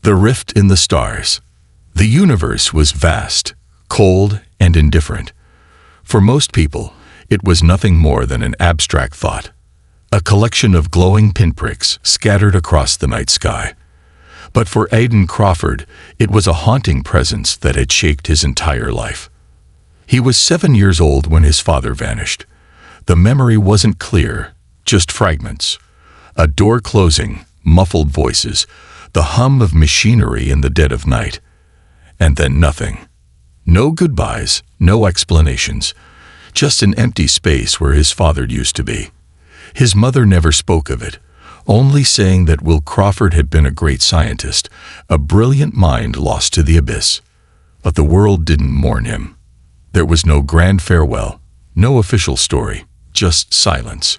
The rift in the stars. The universe was vast, cold, and indifferent. For most people, it was nothing more than an abstract thought, a collection of glowing pinpricks scattered across the night sky. But for Aidan Crawford, it was a haunting presence that had shaped his entire life. He was 7 years old when his father vanished. The memory wasn't clear, just fragments. A door closing, muffled voices, the hum of machinery in the dead of night. And then nothing. No goodbyes, no explanations. Just an empty space where his father used to be. His mother never spoke of it, only saying that Will Crawford had been a great scientist, a brilliant mind lost to the abyss. But the world didn't mourn him. There was no grand farewell, no official story, just silence.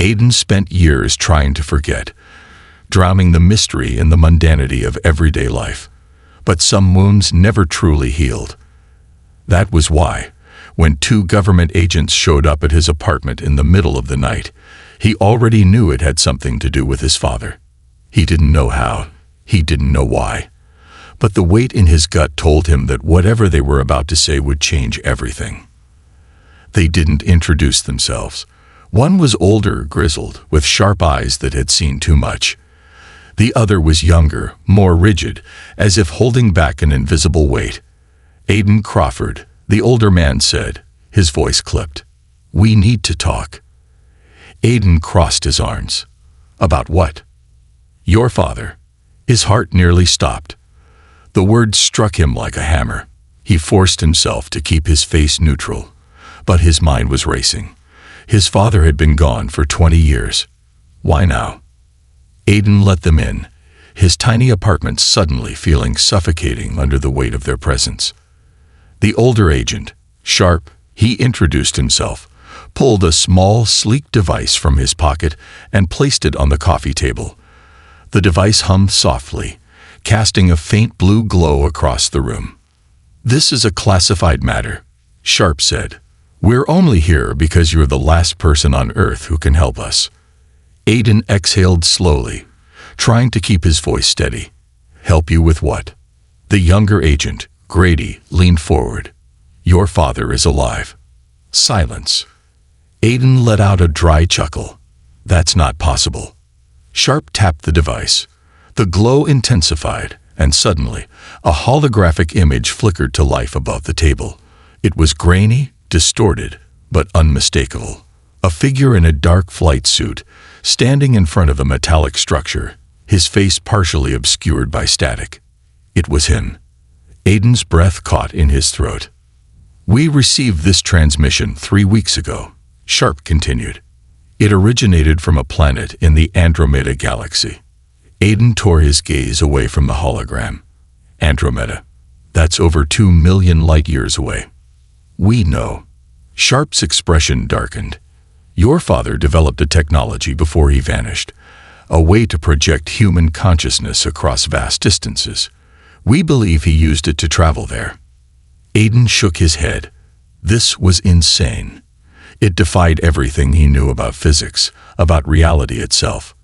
Aidan spent years trying to forget, drowning the mystery in the mundanity of everyday life. But some wounds never truly healed. That was why, when 2 government agents showed up at his apartment in the middle of the night, he already knew it had something to do with his father. He didn't know how, he didn't know why. But the weight in his gut told him that whatever they were about to say would change everything. They didn't introduce themselves. One was older, grizzled, with sharp eyes that had seen too much. The other was younger, more rigid, as if holding back an invisible weight. Aidan Crawford, the older man said, his voice clipped. "We need to talk." Aidan crossed his arms. "About what?" "Your father." His heart nearly stopped. The words struck him like a hammer. He forced himself to keep his face neutral, but his mind was racing. His father had been gone for 20 years. Why now? Aidan let them in, his tiny apartment suddenly feeling suffocating under the weight of their presence. The older agent, sharp, he introduced himself, pulled a small, sleek device from his pocket and placed it on the coffee table. The device hummed softly, casting a faint blue glow across the room. "This is a classified matter," Sharp said. "We're only here because you're the last person on Earth who can help us." Aidan exhaled slowly, trying to keep his voice steady. "Help you with what?" The younger agent, Grady, leaned forward. "Your father is alive." Silence. Aidan let out a dry chuckle. "That's not possible." Sharp tapped the device. The glow intensified, and suddenly, a holographic image flickered to life above the table. It was grainy, distorted, but unmistakable. A figure in a dark flight suit, standing in front of a metallic structure, his face partially obscured by static. It was him. Aidan's breath caught in his throat. "We received this transmission 3 weeks ago," Sharp continued. "It originated from a planet in the Andromeda galaxy." Aidan tore his gaze away from the hologram. "Andromeda. That's over 2 million light-years away." "We know." Sharp's expression darkened. "Your father developed a technology before he vanished, a way to project human consciousness across vast distances. We believe he used it to travel there." Aidan shook his head. This was insane. It defied everything he knew about physics, about reality itself.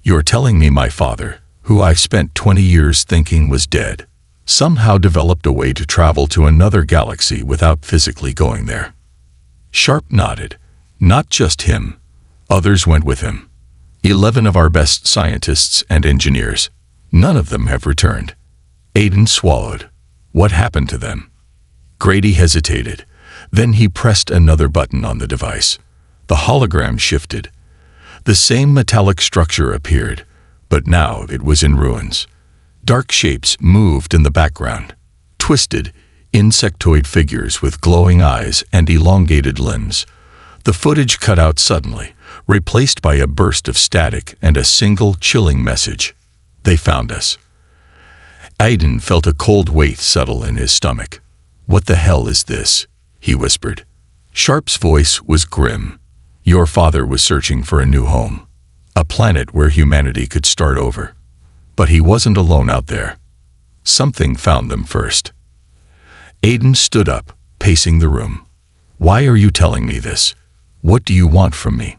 "You're telling me my father, who I've spent 20 years thinking was dead, somehow developed a way to travel to another galaxy without physically going there?" Sharp nodded. "Not just him. Others went with him. 11 of our best scientists and engineers. None of them have returned." Aidan swallowed. "What happened to them?" Grady hesitated. Then he pressed another button on the device. The hologram shifted. The same metallic structure appeared, but now it was in ruins. Dark shapes moved in the background. Twisted, insectoid figures with glowing eyes and elongated limbs. The footage cut out suddenly, replaced by a burst of static and a single chilling message. "They found us." Aidan felt a cold weight settle in his stomach. "What the hell is this?" he whispered. Sharp's voice was grim. "Your father was searching for a new home, a planet where humanity could start over. But he wasn't alone out there. Something found them first." Aidan stood up, pacing the room. "Why are you telling me this? What do you want from me?"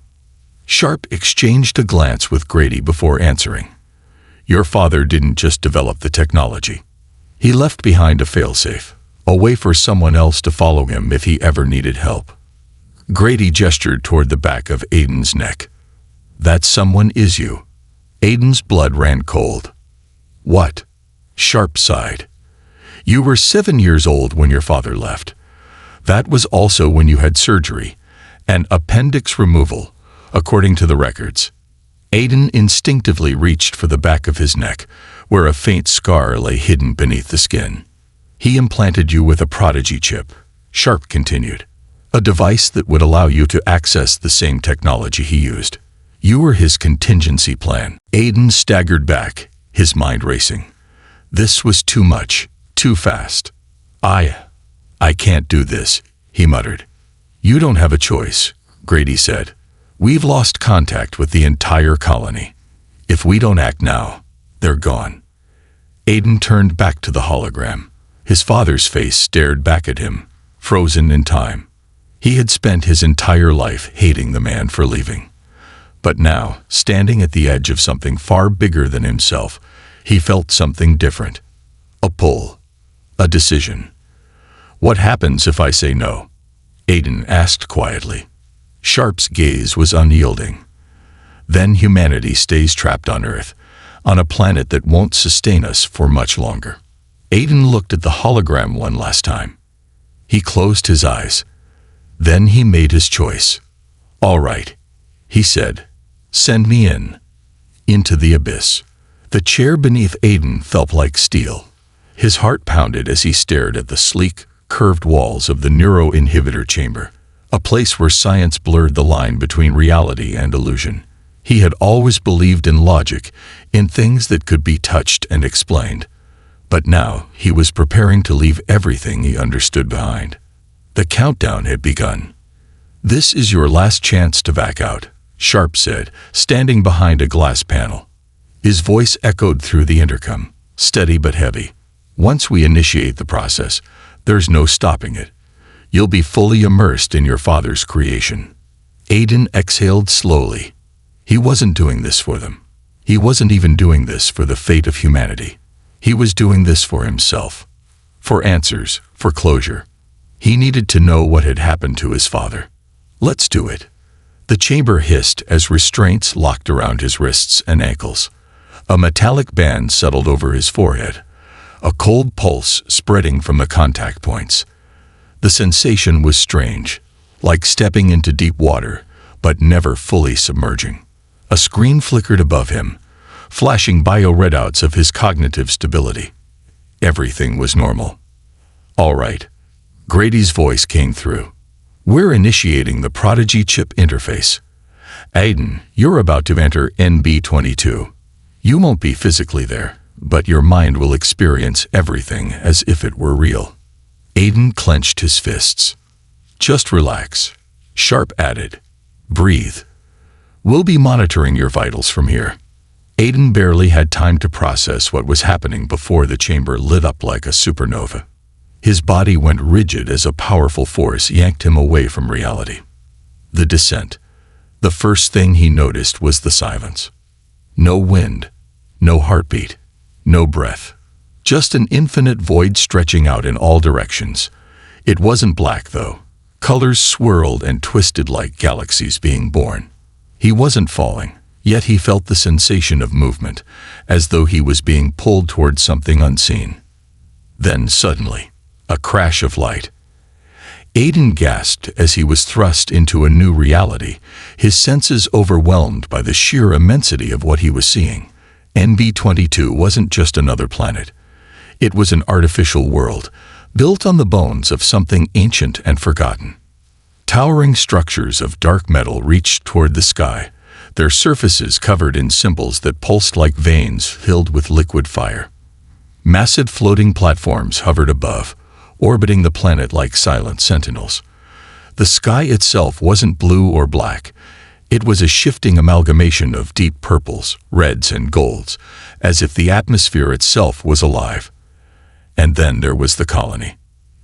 Sharp exchanged a glance with Grady before answering. Your father didn't just develop the technology. He left behind a failsafe, a way for someone else to follow him if he ever needed help. Grady gestured toward the back of Aiden's neck. That someone is you. Aiden's blood ran cold. What? Sharp sighed. You were 7 years old when your father left. That was also when you had surgery, an appendix removal, according to the records. Aiden instinctively reached for the back of his neck, where a faint scar lay hidden beneath the skin. He implanted you with a prodigy chip, Sharp continued, a device that would allow you to access the same technology he used. You were his contingency plan. Aiden staggered back, his mind racing. This was too much, too fast. I can't do this, he muttered. You don't have a choice, Grady said. We've lost contact with the entire colony. If we don't act now, they're gone. Aiden turned back to the hologram. His father's face stared back at him, frozen in time. He had spent his entire life hating the man for leaving. But now, standing at the edge of something far bigger than himself, he felt something different. A pull. A decision. What happens if I say no? Aiden asked quietly. Sharp's gaze was unyielding. Then humanity stays trapped on Earth, on a planet that won't sustain us for much longer. Aiden looked at the hologram one last time. He closed his eyes. Then he made his choice. All right, he said. Send me in. Into the abyss. The chair beneath Aiden felt like steel. His heart pounded as he stared at the sleek, curved walls of the neuroinhibitor chamber, a place where science blurred the line between reality and illusion. He had always believed in logic, in things that could be touched and explained. But now he was preparing to leave everything he understood behind. The countdown had begun. This is your last chance to back out, Sharp said, standing behind a glass panel. His voice echoed through the intercom, steady but heavy. Once we initiate the process, there's no stopping it. You'll be fully immersed in your father's creation. Aiden exhaled slowly. He wasn't doing this for them. He wasn't even doing this for the fate of humanity. He was doing this for himself. For answers, for closure. He needed to know what had happened to his father. Let's do it. The chamber hissed as restraints locked around his wrists and ankles. A metallic band settled over his forehead, a cold pulse spreading from the contact points. The sensation was strange, like stepping into deep water, but never fully submerging. A screen flickered above him, flashing bio-readouts of his cognitive stability. Everything was normal. All right. Grady's voice came through. We're initiating the Prodigy chip interface. Aiden, you're about to enter NB22. You won't be physically there, but your mind will experience everything as if it were real. Aiden clenched his fists. Just relax, Sharp added. Breathe. We'll be monitoring your vitals from here. Aiden barely had time to process what was happening before the chamber lit up like a supernova. His body went rigid as a powerful force yanked him away from reality. The descent. The first thing he noticed was the silence. No wind, no heartbeat, no breath. Just an infinite void stretching out in all directions. It wasn't black, though. Colors swirled and twisted like galaxies being born. He wasn't falling, yet he felt the sensation of movement, as though he was being pulled toward something unseen. Then suddenly, a crash of light. Aiden gasped as he was thrust into a new reality, his senses overwhelmed by the sheer immensity of what he was seeing. NB22 wasn't just another planet. It was an artificial world, built on the bones of something ancient and forgotten. Towering structures of dark metal reached toward the sky, their surfaces covered in symbols that pulsed like veins filled with liquid fire. Massive floating platforms hovered above, orbiting the planet like silent sentinels. The sky itself wasn't blue or black. It was a shifting amalgamation of deep purples, reds, and golds, as if the atmosphere itself was alive. And then there was the colony,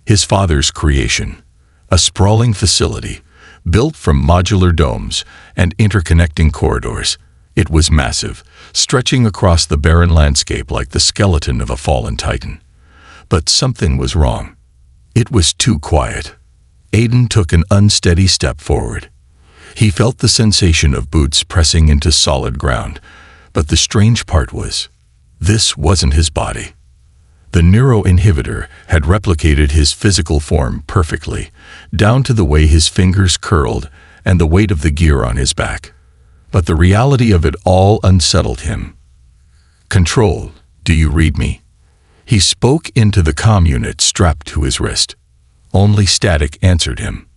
his father's creation, a sprawling facility, built from modular domes and interconnecting corridors. It was massive, stretching across the barren landscape like the skeleton of a fallen titan. But something was wrong. It was too quiet. Aiden took an unsteady step forward. He felt the sensation of boots pressing into solid ground, but the strange part was, this wasn't his body. The neuroinhibitor had replicated his physical form perfectly, down to the way his fingers curled and the weight of the gear on his back. But the reality of it all unsettled him. "Control, do you read me?" He spoke into the comm unit strapped to his wrist. Only static answered him.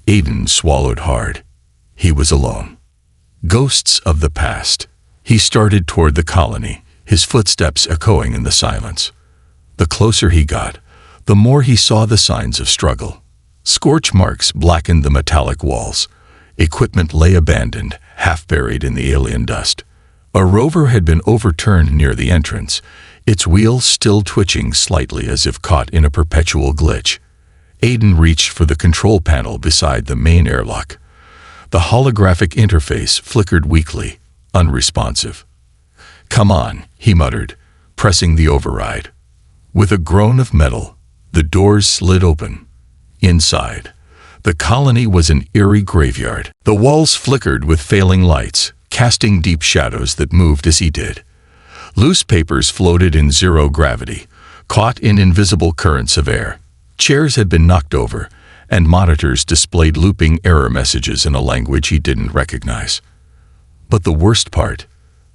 Aiden swallowed hard. He was alone. Ghosts of the past. He started toward the colony, his footsteps echoing in the silence. The closer he got, the more he saw the signs of struggle. Scorch marks blackened the metallic walls. Equipment lay abandoned, half buried in the alien dust. A rover had been overturned near the entrance, its wheels still twitching slightly as if caught in a perpetual glitch. Aiden reached for the control panel beside the main airlock. The holographic interface flickered weakly, unresponsive. "Come on," he muttered, pressing the override. With a groan of metal, the doors slid open. Inside, the colony was an eerie graveyard. The walls flickered with failing lights, casting deep shadows that moved as he did. Loose papers floated in zero gravity, caught in invisible currents of air. Chairs had been knocked over, and monitors displayed looping error messages in a language he didn't recognize. But the worst part,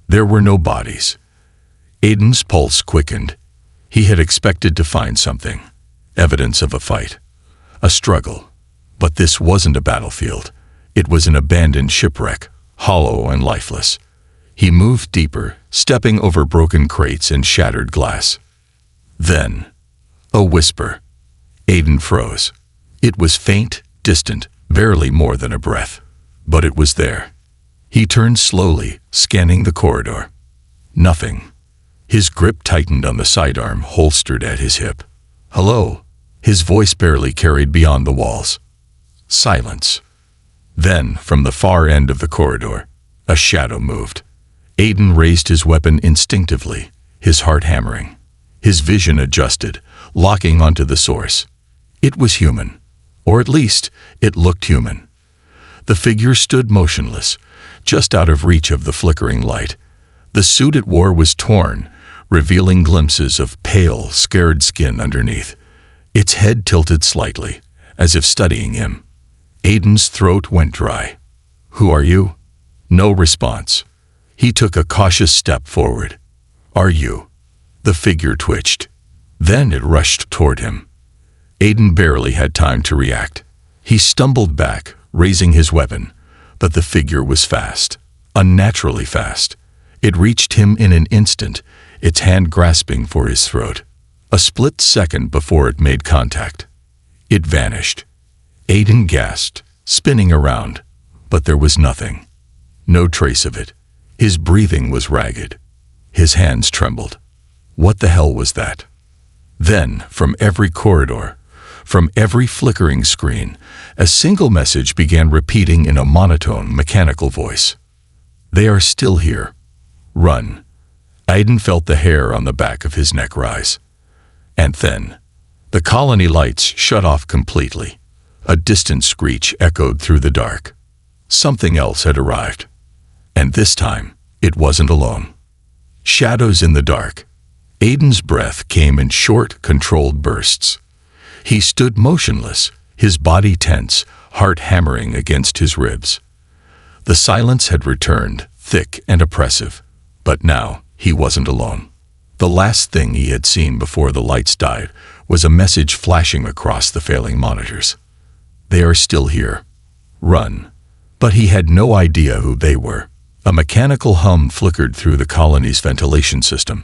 there were no bodies. Aiden's pulse quickened. He had expected to find something, evidence of a fight, a struggle. But this wasn't a battlefield. It was an abandoned shipwreck, hollow and lifeless. He moved deeper, stepping over broken crates and shattered glass. Then, a whisper. Aiden froze. It was faint, distant, barely more than a breath. But it was there. He turned slowly, scanning the corridor. Nothing. His grip tightened on the sidearm holstered at his hip. "Hello?" His voice barely carried beyond the walls. Silence. Then, from the far end of the corridor, a shadow moved. Aiden raised his weapon instinctively, his heart hammering. His vision adjusted, locking onto the source. It was human, or at least, it looked human. The figure stood motionless, just out of reach of the flickering light. The suit it wore was torn, revealing glimpses of pale, scared skin underneath. Its head tilted slightly, as if studying him. Aiden's throat went dry. "Who are you?" No response. He took a cautious step forward. "Are you?" The figure twitched. Then it rushed toward him. Aiden barely had time to react. He stumbled back, raising his weapon, but the figure was fast, unnaturally fast. It reached him in an instant, its hand grasping for his throat. A split second before it made contact. It vanished. Aiden gasped, spinning around, but there was nothing. No trace of it. His breathing was ragged. His hands trembled. What the hell was that? Then, from every corridor, from every flickering screen, a single message began repeating in a monotone, mechanical voice. "They are still here. Run." Aiden felt the hair on the back of his neck rise. And then, the colony lights shut off completely. A distant screech echoed through the dark. Something else had arrived. And this time, it wasn't alone. Shadows in the dark. Aiden's breath came in short, controlled bursts. He stood motionless, his body tense, heart hammering against his ribs. The silence had returned, thick and oppressive. But now, he wasn't alone. The last thing he had seen before the lights died was a message flashing across the failing monitors. "They are still here. Run." But he had no idea who they were. A mechanical hum flickered through the colony's ventilation system,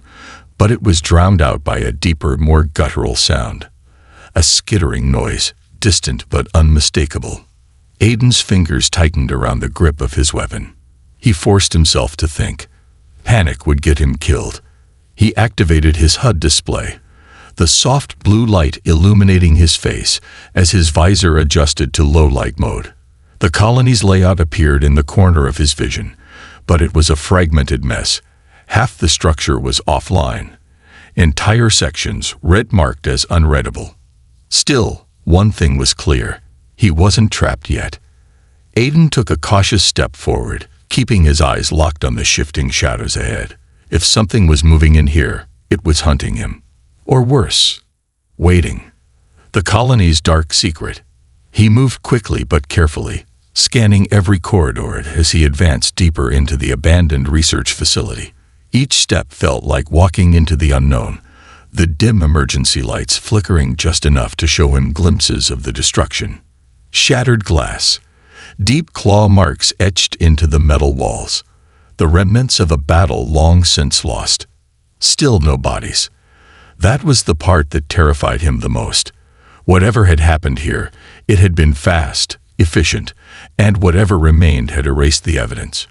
but it was drowned out by a deeper, more guttural sound. A skittering noise, distant but unmistakable. Aiden's fingers tightened around the grip of his weapon. He forced himself to think. Panic would get him killed. He activated his HUD display, the soft blue light illuminating his face as his visor adjusted to low light mode. The colony's layout appeared in the corner of his vision, but it was a fragmented mess. Half the structure was offline. Entire sections red-marked as unreadable. Still, one thing was clear. He wasn't trapped yet. Aiden took a cautious step forward, keeping his eyes locked on the shifting shadows ahead. If something was moving in here, it was hunting him. Or worse, waiting. The colony's dark secret. He moved quickly but carefully, scanning every corridor as he advanced deeper into the abandoned research facility. Each step felt like walking into the unknown, the dim emergency lights flickering just enough to show him glimpses of the destruction. Shattered glass, deep claw marks etched into the metal walls, the remnants of a battle long since lost. Still no bodies. That was the part that terrified him the most. Whatever had happened here, it had been fast, efficient, and whatever remained had erased the evidence.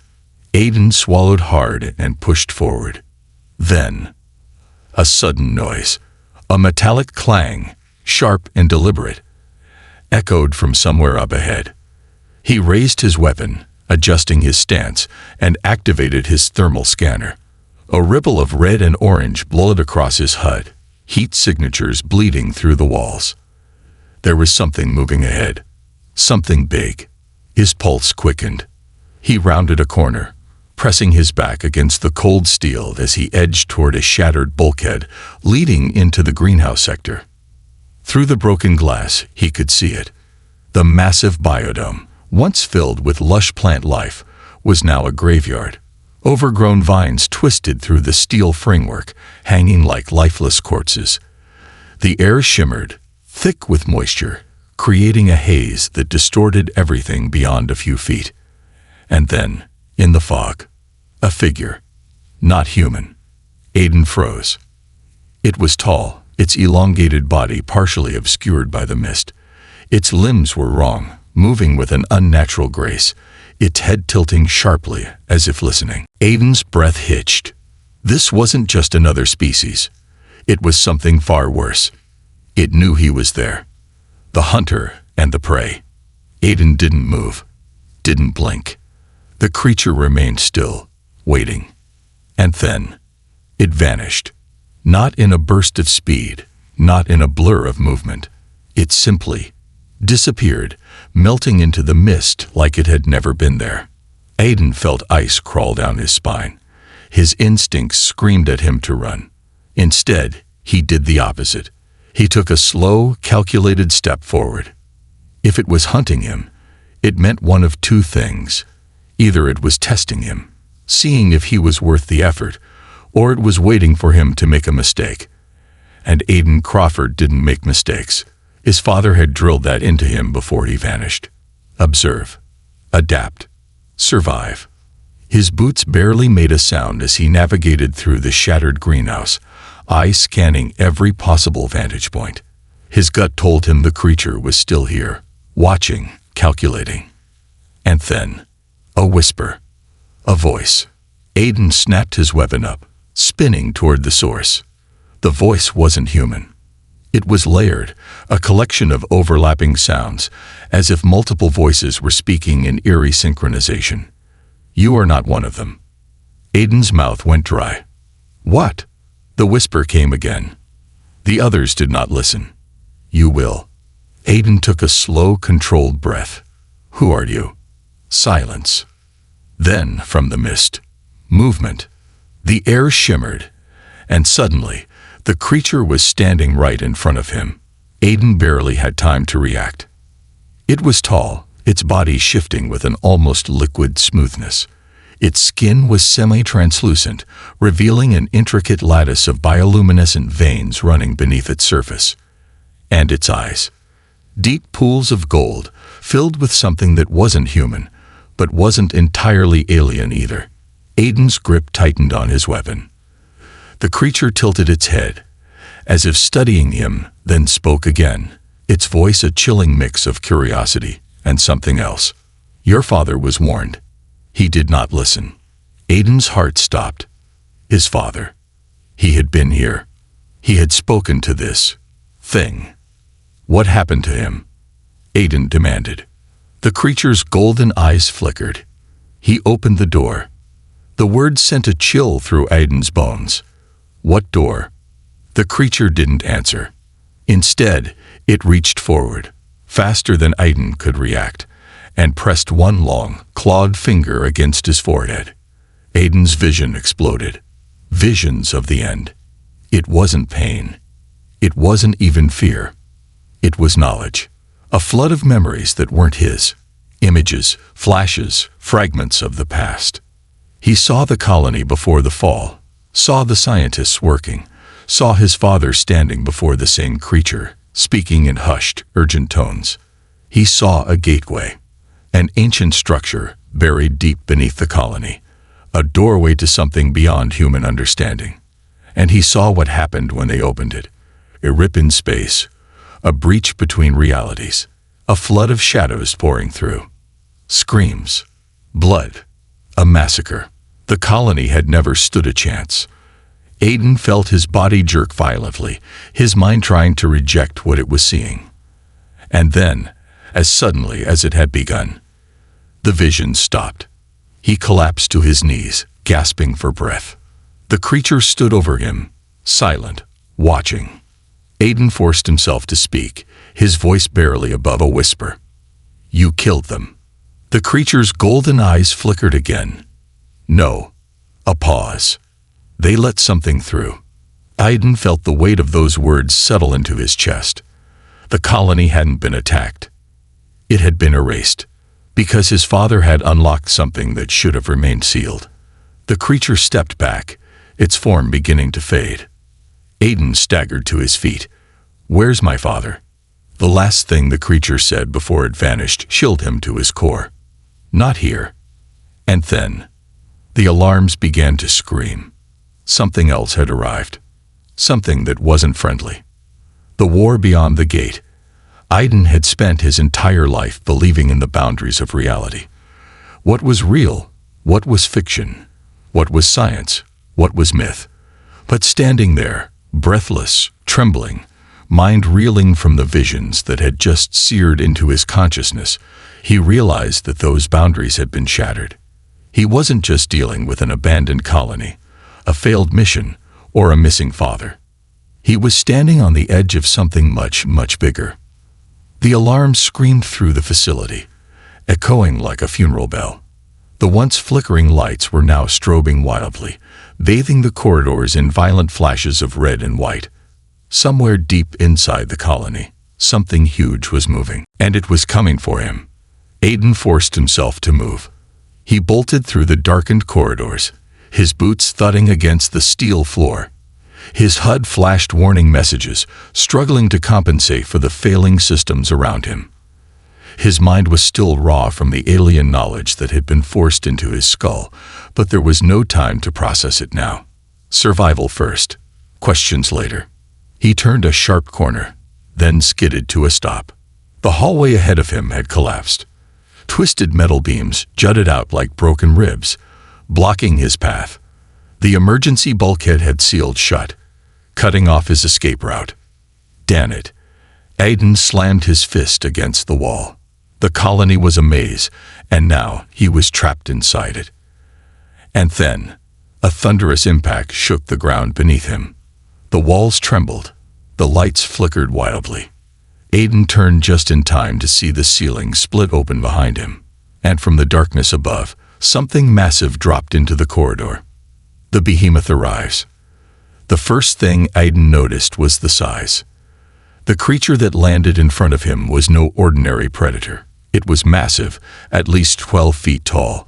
Aiden swallowed hard and pushed forward. Then, a sudden noise, a metallic clang, sharp and deliberate, echoed from somewhere up ahead. He raised his weapon, adjusting his stance, and activated his thermal scanner. A ripple of red and orange bled across his HUD, heat signatures bleeding through the walls. There was something moving ahead, something big. His pulse quickened. He rounded a corner, pressing his back against the cold steel as he edged toward a shattered bulkhead leading into the greenhouse sector. Through the broken glass, he could see it. The massive biodome, once filled with lush plant life, was now a graveyard. Overgrown vines twisted through the steel framework, hanging like lifeless corpses. The air shimmered, thick with moisture, creating a haze that distorted everything beyond a few feet. And then, in the fog, a figure. Not human. Aiden froze. It was tall, its elongated body partially obscured by the mist. Its limbs were wrong, moving with an unnatural grace, its head tilting sharply as if listening. Aiden's breath hitched. This wasn't just another species. It was something far worse. It knew he was there. The hunter and the prey. Aiden didn't move, didn't blink. The creature remained still, waiting. And then, it vanished. Not in a burst of speed, not in a blur of movement. It simply disappeared, melting into the mist like it had never been there. Aiden felt ice crawl down his spine. His instincts screamed at him to run. Instead, he did the opposite. He took a slow, calculated step forward. If it was hunting him, it meant one of two things. Either it was testing him, seeing if he was worth the effort, or it was waiting for him to make a mistake. And Aiden Crawford didn't make mistakes. His father had drilled that into him before he vanished. Observe, adapt, survive. His boots barely made a sound as he navigated through the shattered greenhouse, eyes scanning every possible vantage point. His gut told him the creature was still here, watching, calculating. And then, a whisper, a voice. Aiden snapped his weapon up, spinning toward the source. The voice wasn't human. It was layered, a collection of overlapping sounds, as if multiple voices were speaking in eerie synchronization. You are not one of them. Aiden's mouth went dry. What? The whisper came again. The others did not listen. You will. Aiden took a slow, controlled breath. Who are you? Silence. Then, from the mist, movement. The air shimmered, and suddenly, the creature was standing right in front of him. Aiden barely had time to react. It was tall, its body shifting with an almost liquid smoothness. Its skin was semi-translucent, revealing an intricate lattice of bioluminescent veins running beneath its surface. And its eyes. Deep pools of gold, filled with something that wasn't human, but wasn't entirely alien either. Aiden's grip tightened on his weapon. The creature tilted its head, as if studying him, then spoke again, its voice a chilling mix of curiosity and something else. Your father was warned. He did not listen. Aiden's heart stopped. His father. He had been here. He had spoken to this thing. What happened to him? Aiden demanded. The creature's golden eyes flickered. He opened the door. The word sent a chill through Aiden's bones. What door? The creature didn't answer. Instead, it reached forward, faster than Aiden could react, and pressed one long, clawed finger against his forehead. Aiden's vision exploded. Visions of the end. It wasn't pain. It wasn't even fear. It was knowledge. A flood of memories that weren't his. Images, flashes, fragments of the past. He saw the colony before the fall, saw the scientists working, saw his father standing before the same creature, speaking in hushed, urgent tones. He saw a gateway, an ancient structure buried deep beneath the colony, a doorway to something beyond human understanding. And he saw what happened when they opened it. A rip in space, a breach between realities, a flood of shadows pouring through. Screams, blood, a massacre. The colony had never stood a chance. Aiden felt his body jerk violently, his mind trying to reject what it was seeing. And then, as suddenly as it had begun, the vision stopped. He collapsed to his knees, gasping for breath. The creature stood over him, silent, watching. Aiden forced himself to speak, his voice barely above a whisper. "You killed them." The creature's golden eyes flickered again. No. A pause. They let something through. Aiden felt the weight of those words settle into his chest. The colony hadn't been attacked. It had been erased, because his father had unlocked something that should have remained sealed. The creature stepped back, its form beginning to fade. Aiden staggered to his feet. "Where's my father?" The last thing the creature said before it vanished chilled him to his core. "Not here." And then, the alarms began to scream. Something else had arrived. Something that wasn't friendly. The war beyond the gate. Aiden had spent his entire life believing in the boundaries of reality. What was real? What was fiction? What was science? What was myth? But standing there, breathless, trembling, mind reeling from the visions that had just seared into his consciousness, he realized that those boundaries had been shattered. He wasn't just dealing with an abandoned colony, a failed mission, or a missing father. He was standing on the edge of something much, much bigger. The alarm screamed through the facility, echoing like a funeral bell. The once flickering lights were now strobing wildly, bathing the corridors in violent flashes of red and white. Somewhere deep inside the colony, something huge was moving, and it was coming for him. Aiden forced himself to move. He bolted through the darkened corridors, his boots thudding against the steel floor. His HUD flashed warning messages, struggling to compensate for the failing systems around him. His mind was still raw from the alien knowledge that had been forced into his skull, but there was no time to process it now. Survival first, questions later. He turned a sharp corner, then skidded to a stop. The hallway ahead of him had collapsed. Twisted metal beams jutted out like broken ribs, blocking his path. The emergency bulkhead had sealed shut, cutting off his escape route. Damn it. Aiden slammed his fist against the wall. The colony was a maze, and now he was trapped inside it. And then, a thunderous impact shook the ground beneath him. The walls trembled. The lights flickered wildly. Aiden turned just in time to see the ceiling split open behind him, and from the darkness above, something massive dropped into the corridor. The behemoth arrives. The first thing Aiden noticed was the size. The creature that landed in front of him was no ordinary predator. It was massive, at least 12 feet tall,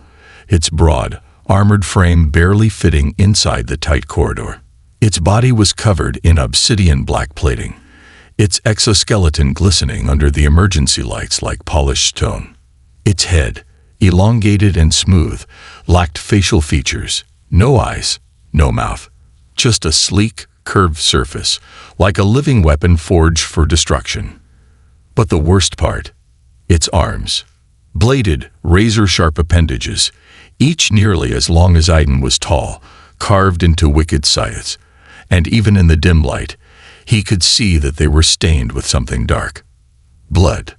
its broad, armored frame barely fitting inside the tight corridor. Its body was covered in obsidian black plating, its exoskeleton glistening under the emergency lights like polished stone. Its head, elongated and smooth, lacked facial features, no eyes, no mouth, just a sleek, curved surface, like a living weapon forged for destruction. But the worst part, its arms. Bladed, razor-sharp appendages, each nearly as long as Aiden was tall, carved into wicked scythes, and even in the dim light, he could see that they were stained with something dark. Blood.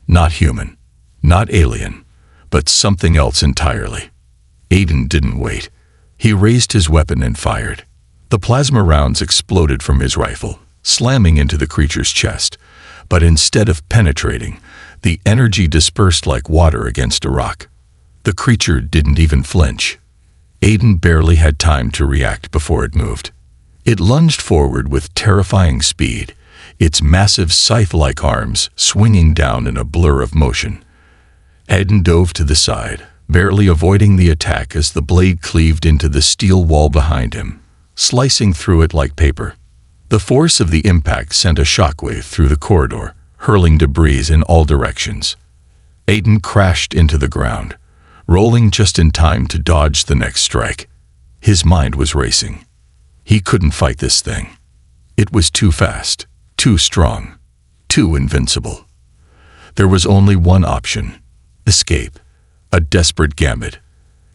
Not human, not alien, but something else entirely. Aiden didn't wait. He raised his weapon and fired. The plasma rounds exploded from his rifle, slamming into the creature's chest. But instead of penetrating, the energy dispersed like water against a rock. The creature didn't even flinch. Aiden barely had time to react before it moved. It lunged forward with terrifying speed, its massive scythe-like arms swinging down in a blur of motion. Aiden dove to the side, barely avoiding the attack as the blade cleaved into the steel wall behind him, slicing through it like paper. The force of the impact sent a shockwave through the corridor, hurling debris in all directions. Aiden crashed into the ground, rolling just in time to dodge the next strike. His mind was racing. He couldn't fight this thing. It was too fast, too strong, too invincible. There was only one option: escape, a desperate gambit.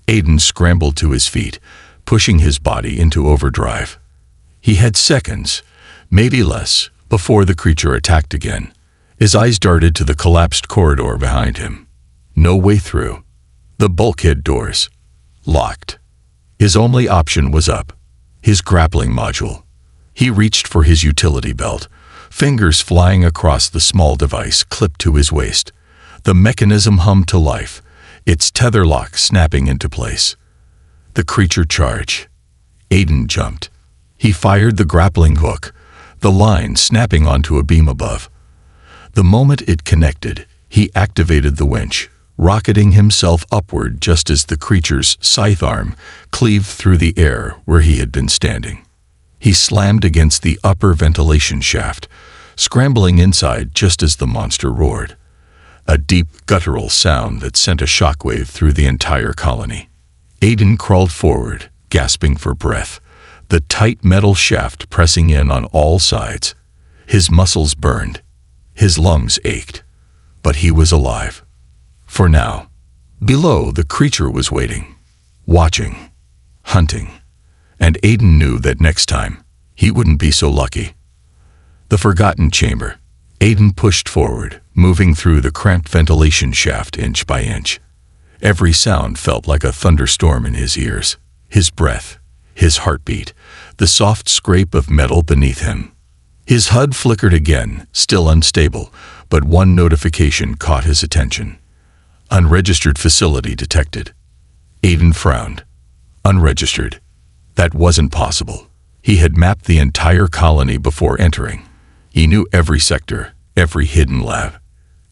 Aiden scrambled to his feet, pushing his body into overdrive. He had seconds, maybe less, before the creature attacked again. His eyes darted to the collapsed corridor behind him. No way through. The bulkhead doors. Locked. His only option was up. His grappling module. He reached for his utility belt, fingers flying across the small device clipped to his waist. The mechanism hummed to life, its tether lock snapping into place. The creature charged. Aiden jumped. He fired the grappling hook, the line snapping onto a beam above. The moment it connected, he activated the winch, rocketing himself upward just as the creature's scythe arm cleaved through the air where he had been standing. He slammed against the upper ventilation shaft, scrambling inside just as the monster roared. A deep, guttural sound that sent a shockwave through the entire colony. Aiden crawled forward, gasping for breath, the tight metal shaft pressing in on all sides. His muscles burned. His lungs ached. But he was alive. For now. Below, the creature was waiting, watching, hunting. And Aiden knew that next time, he wouldn't be so lucky. The forgotten chamber. Aiden pushed forward, moving through the cramped ventilation shaft inch by inch. Every sound felt like a thunderstorm in his ears. His breath, his heartbeat, the soft scrape of metal beneath him. His HUD flickered again, still unstable, but one notification caught his attention. Unregistered facility detected. Aiden frowned. Unregistered. That wasn't possible. He had mapped the entire colony before entering. He knew every sector, every hidden lab,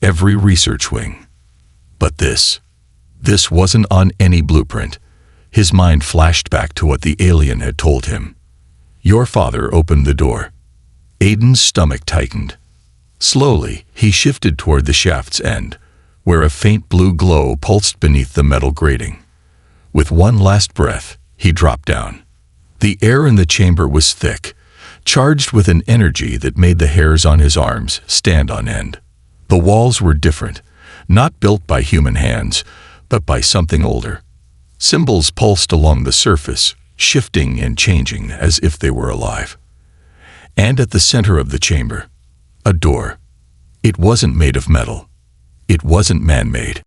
every research wing. But this wasn't on any blueprint. His mind flashed back to what the alien had told him. Your father opened the door. Aiden's stomach tightened. Slowly, he shifted toward the shaft's end, where a faint blue glow pulsed beneath the metal grating. With one last breath, he dropped down. The air in the chamber was thick, charged with an energy that made the hairs on his arms stand on end. The walls were different, not built by human hands, but by something older. Symbols pulsed along the surface, shifting and changing as if they were alive. And at the center of the chamber, a door. It wasn't made of metal. It wasn't man-made.